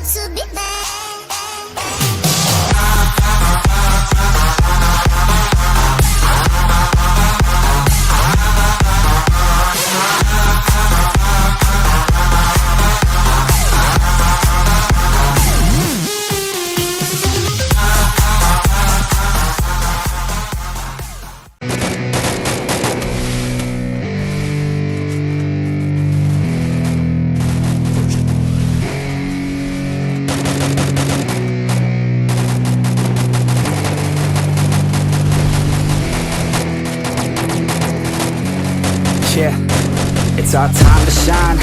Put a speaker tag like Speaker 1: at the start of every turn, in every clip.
Speaker 1: to be bad.
Speaker 2: Yeah, it's our time to shine.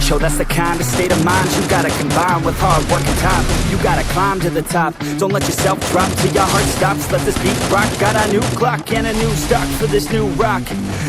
Speaker 2: Show that's the kind of state of mind you gotta combine with hard work and time. You gotta climb to the top. Don't let yourself drop till your heart stops. Let this beat rock. Got a new clock and a new stock for this new rock.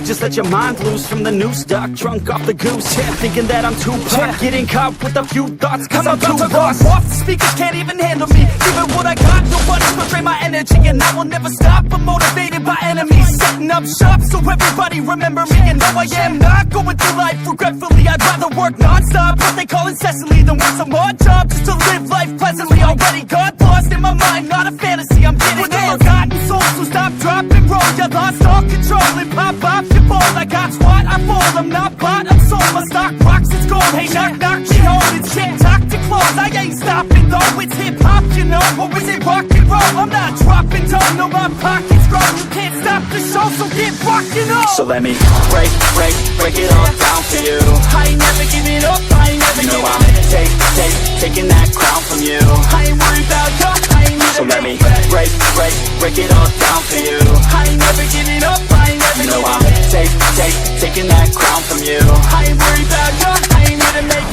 Speaker 2: Just let your mind loose from the new stock. Drunk off the goose, yeah, thinking that I'm too pop. Getting caught with a few thoughts cause I'm too lost. Off the speakers can't even handle me. Even what I got, nobody's gonna drain my energy. And I will never stop, I'm motivated by enemies. Setting up shop so everybody remember me. And no, I am not going through life regretfully. I'd rather work non-stop, what they call incessantly, than work some odd job just to live life pleasantly. Already got lost in my mind, not a fantasy, I'm getting ill. Forgotten souls, so stop, drop, and roll. You lost all control and pop off your ball. I got squat, I fall, I'm not bought, I'm sold. My stock rocks, it's gold. Hey, knock, knock, me home. It's TikTok to close. I ain't stopping though, it's hip-hop, you know. Or is it rock and roll? I'm not dropping down, no, my pocket's grow. You can't stop the show, so get rockin' on. So let me break it all down for you.
Speaker 3: I ain't never giving up, I ain't never
Speaker 2: You know
Speaker 3: giving
Speaker 2: I'm taking that crown from you.
Speaker 3: I ain't worried about you, I ain't never
Speaker 2: So let me break it all down for you.
Speaker 3: I ain't never giving up, I ain't never
Speaker 2: You know
Speaker 3: giving
Speaker 2: I'm taking that crown from you.
Speaker 3: I ain't worried about you, I ain't here to make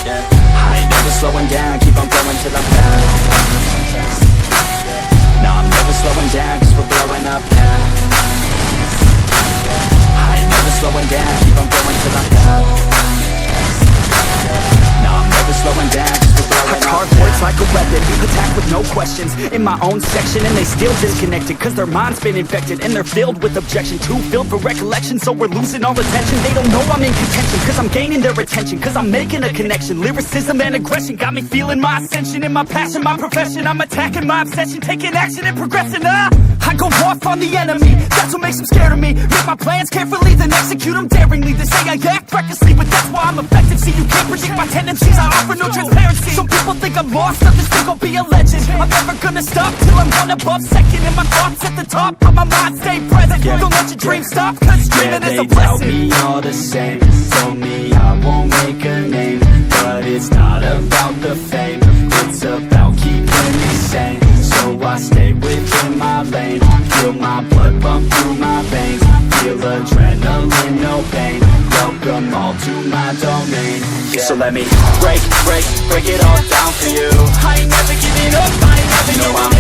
Speaker 2: Yeah, I ain't never slowing down, keep on going till I'm down. No, I'm never slowing down, cause we're blowing up now. I ain't never slowing down, keep on going till I'm down. No, I'm never slowing down, cause we're blowing up. Hard words like a weapon, attack with no questions. In my own section and they still disconnected, cause their mind's been infected and they're filled with objection. Too filled for recollection, so we're losing all attention. They don't know I'm in contention, cause I'm gaining their attention, cause I'm making a connection. Lyricism and aggression got me feeling my ascension. In my passion, my profession, I'm attacking my obsession, taking action and progressing. I go off on the enemy, that's what makes them scared of me. Make my plans carefully, then execute them daringly. They say I act recklessly, but that's why I'm effective. See, you can't predict my tendencies, I offer no transparency. Some people think I'm lost, others think I'll be a legend. I'm never gonna stop till I'm one above second. And my thoughts at the top, but my mind stay present. Don't let your dreams stop, cause dreaming is a blessing. They tell me all the same, told me I won't make a name. But it's not about the fame, it's about keeping me sane. So I stay within my lane, feel my blood pump through my veins. Feel adrenaline, no pain, welcome all to my domain. So let me break it all down for you.
Speaker 3: I ain't never giving up, I ain't never
Speaker 2: You know
Speaker 3: giving
Speaker 2: I'm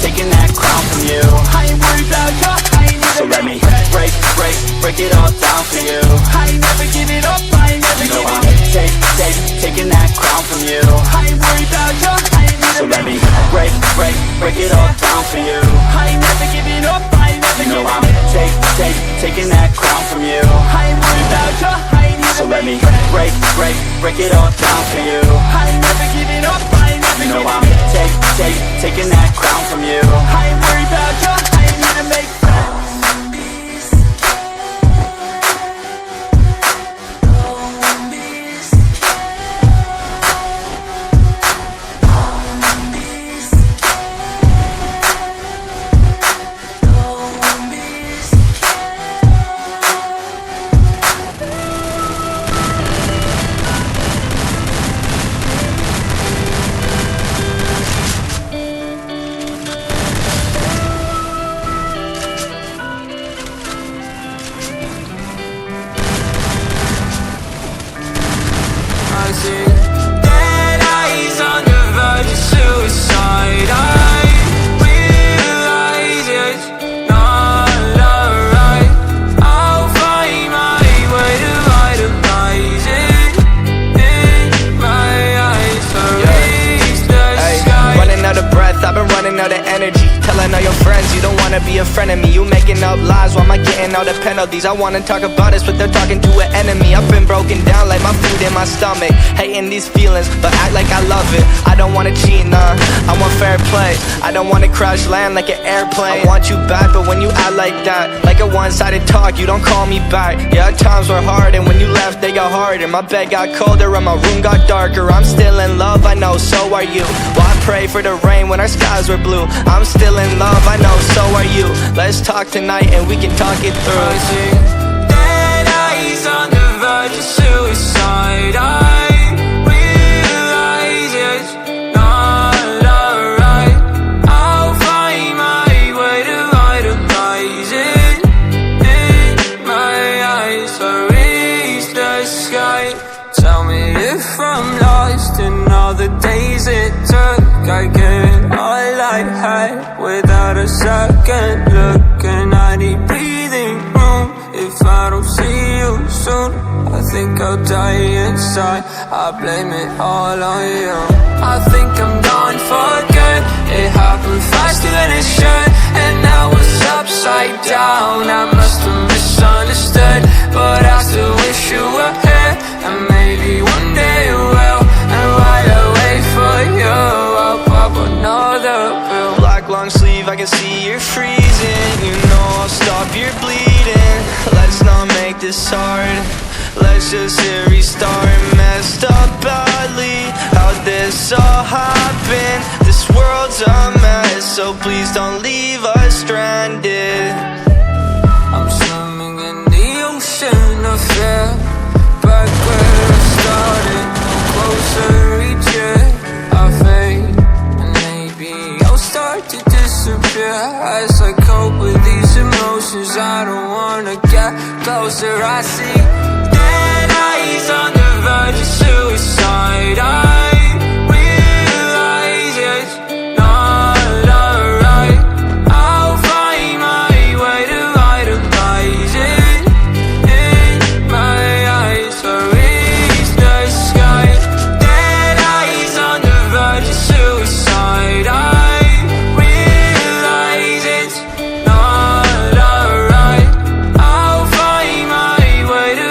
Speaker 2: taking that crown from you.
Speaker 3: I ain't worried about you, I ain't never
Speaker 2: So let me break it all down for you.
Speaker 3: I ain't never giving up, I ain't never
Speaker 2: You know
Speaker 3: giving
Speaker 2: I'm taking that crown from you.
Speaker 3: I ain't worried about you, I ain't never
Speaker 2: So let me break it all down for you.
Speaker 3: I ain't never giving up, I ain't never
Speaker 2: You know
Speaker 3: giving
Speaker 2: I'm taking that crown from you.
Speaker 3: I ain't worried about you, I ain't here
Speaker 2: So
Speaker 3: to
Speaker 2: let me
Speaker 3: make
Speaker 2: break it all down for you.
Speaker 3: I ain't never giving up, I ain't never
Speaker 2: You know
Speaker 3: giving
Speaker 2: I'm taking that crown from you.
Speaker 3: I ain't worried about you, I ain't here to make
Speaker 4: Dead eyes on the verge of suicide. I realize it's not alright. I'll find my way to vitalize it in my eyes. So reach the sky.
Speaker 5: Running out of breath, I've been running out of energy. Telling all your friends you don't wanna
Speaker 1: wanna be a friend of me. You making up lies, why am I getting all the penalties? I wanna talk about this, but they're talking to an enemy. I've been broken down like my food in my stomach, hating these feelings, but act like I love it. I don't wanna cheat, nah, I want fair play. I don't wanna crash land like an airplane. I want you back, but when you act like that, like a one-sided talk, you don't call me back. Yeah, times were hard, and when you left, they got harder. My bed got colder, and my room got darker. I'm still in love, I know, so are you. Well, I pray for the rain when our skies were blue. I'm still in love, I know, so are you. Let's talk tonight, and we can talk it through.
Speaker 4: Dead eyes on the verge of suicide. I realize it's not alright. I'll find my way to vitalize it. In my eyes, I reach the sky. Tell me if I'm lost in all the days it took. I get all I had without a second look, and I need breathing room. If I don't see you soon, I think I'll die inside. I blame it all on you. I think I'm gone for good. It happened faster than it should, and now it's upside down. I must have misunderstood, but I still wish you were here, and maybe one day you will. And while I wait for you, I'll pop another pill.
Speaker 1: Black long sleeve, I can see you're freezing. You know I'll stop your bleeding. Let's not make this hard. Let's just hit restart. Messed up badly, how'd this all happen? This world's a mess, so please don't leave us stranded.
Speaker 4: I'm swimming in the ocean of fear, back where I started, no closer each year. I fade, and maybe I'll start to disappear as I cope with these emotions. I don't wanna get closer. I see dead eyes on the verge of suicide. I realize it's not alright. I'll find my way to vitalize it. In my eyes, I reach the sky. Dead eyes on the verge of suicide. I realize it's not alright. I'll find my way to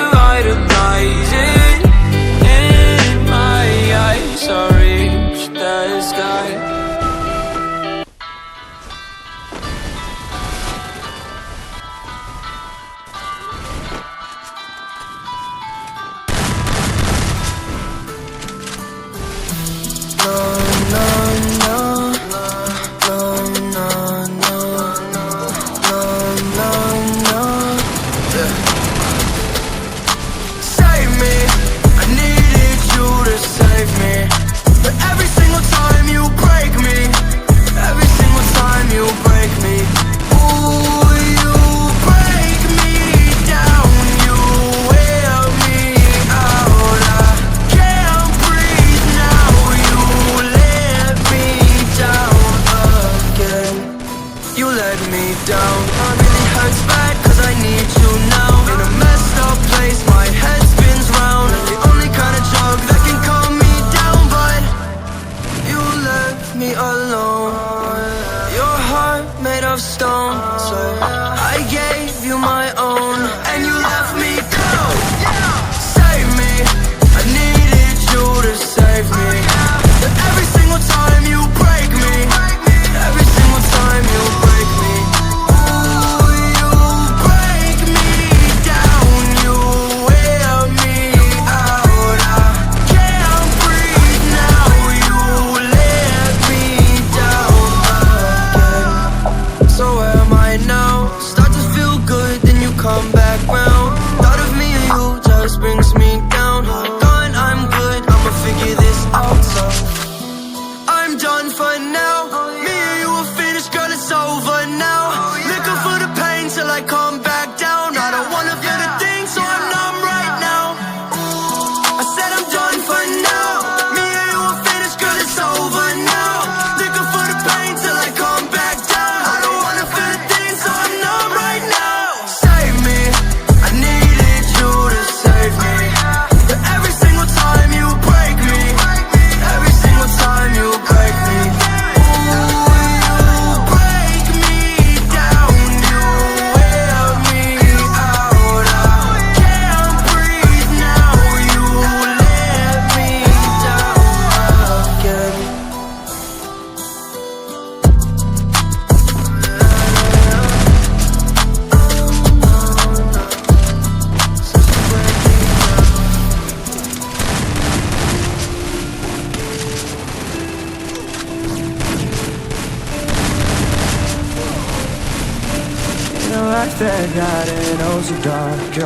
Speaker 5: that got it, oh so dark,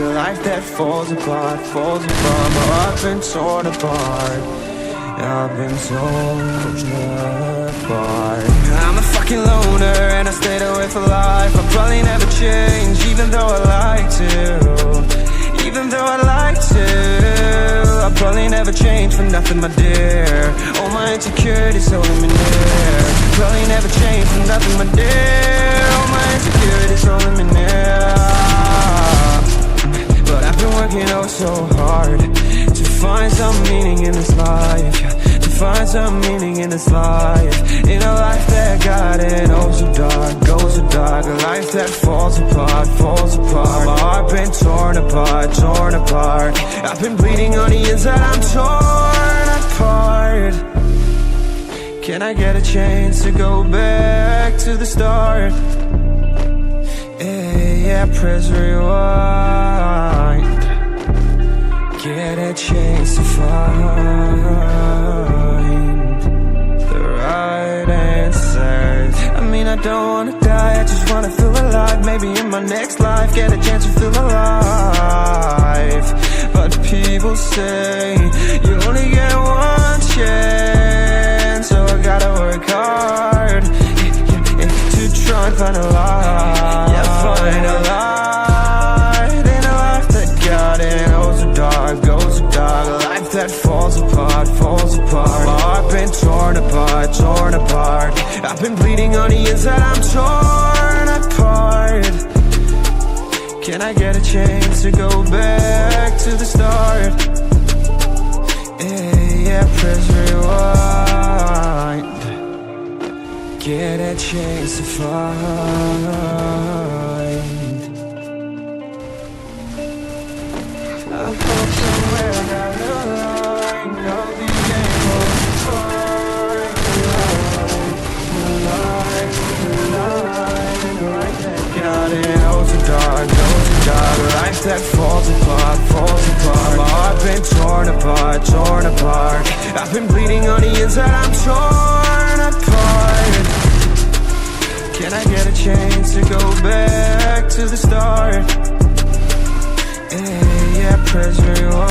Speaker 5: a life that falls apart, my heart's been torn apart, I've been torn apart. I'm a fucking loner and I stayed away for life. I'll probably never change, even though I like to, even though I like to. I'll probably never change for nothing, my dear. All my insecurities holding me near. Probably never change for nothing, my dear. All my insecurities holding me near. But I've been working oh so hard to find some meaning in this life, yeah. To find some meaning in this life, in a life that got it oh so dark, goes so dark, a life that falls apart, my heart been torn apart, I've been bleeding on the inside, I'm torn apart. Can I get a chance to go back to the start? Yeah, press rewind. Get a chance to find the right answers. I mean, I don't wanna die, I just wanna feel alive. Maybe in my next life, get a chance to feel alive. But people say you only get one chance, so I gotta work hard to try and find a light. Yeah, find a light in a life that got it oh so dark, goes so dark, a life that falls apart, my heart been torn apart, I've been bleeding on the inside, I'm torn apart. Can I get a chance to go back to the start? Yeah, press rewind. Get a chance to find. I hope somewhere down the line I'll be able to find the light that got it oh so dark, a life that falls apart, my heart been torn apart, I've been bleeding on the inside, I'm torn apart. Can I get a chance to go back to the start? Yeah, press rewind.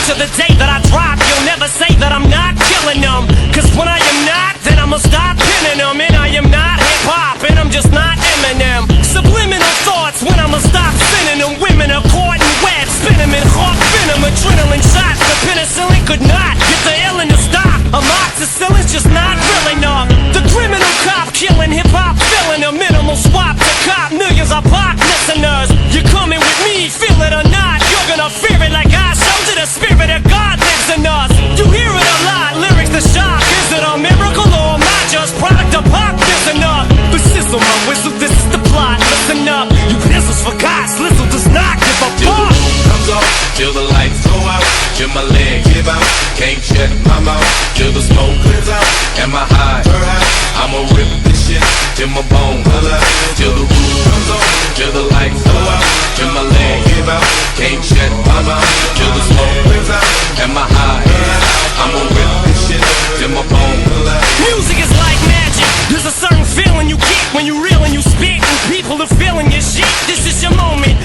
Speaker 6: to the day that I drop. You'll never say that I'm not killing them, cause when I am not, then I'ma stop pinning them. And I am not hip-hop, and I'm just not Eminem. Subliminal thoughts when I'ma stop sending them. Women are caught in webs, spin them in hawk venom. Adrenaline shots, the penicillin could not get the illin to stop. Amoxicillin's just not real enough. The criminal cop killing hip-hop, filling a minimal swap to cop. Millions of pop listeners, you're coming with me, feel it or not. You're gonna fear it like I showed you. The spirit of God lives in us. You hear it a lot, lyrics to shock. Is it a miracle or am I just product of pop? Listen up, the sizzle, my whistle, this is the plot. Listen up, you pistols for God's Lizzle does not give a
Speaker 7: Till the
Speaker 6: fuck.
Speaker 7: roof comes off, till the lights go out, till my leg give out, can't shut my mouth, till the smoke clears out, and my high, I'ma rip this shit, till my bone pull out, till the roof comes off, till the lights go out, till my leg give out, can't shut my mouth, till the smoke clears out, and my high, I'ma rip this shit, till my bone pull out.
Speaker 6: Music is like magic. There's a certain feeling you get when you reel and you spit, and people are feeling your shit. This is your moment.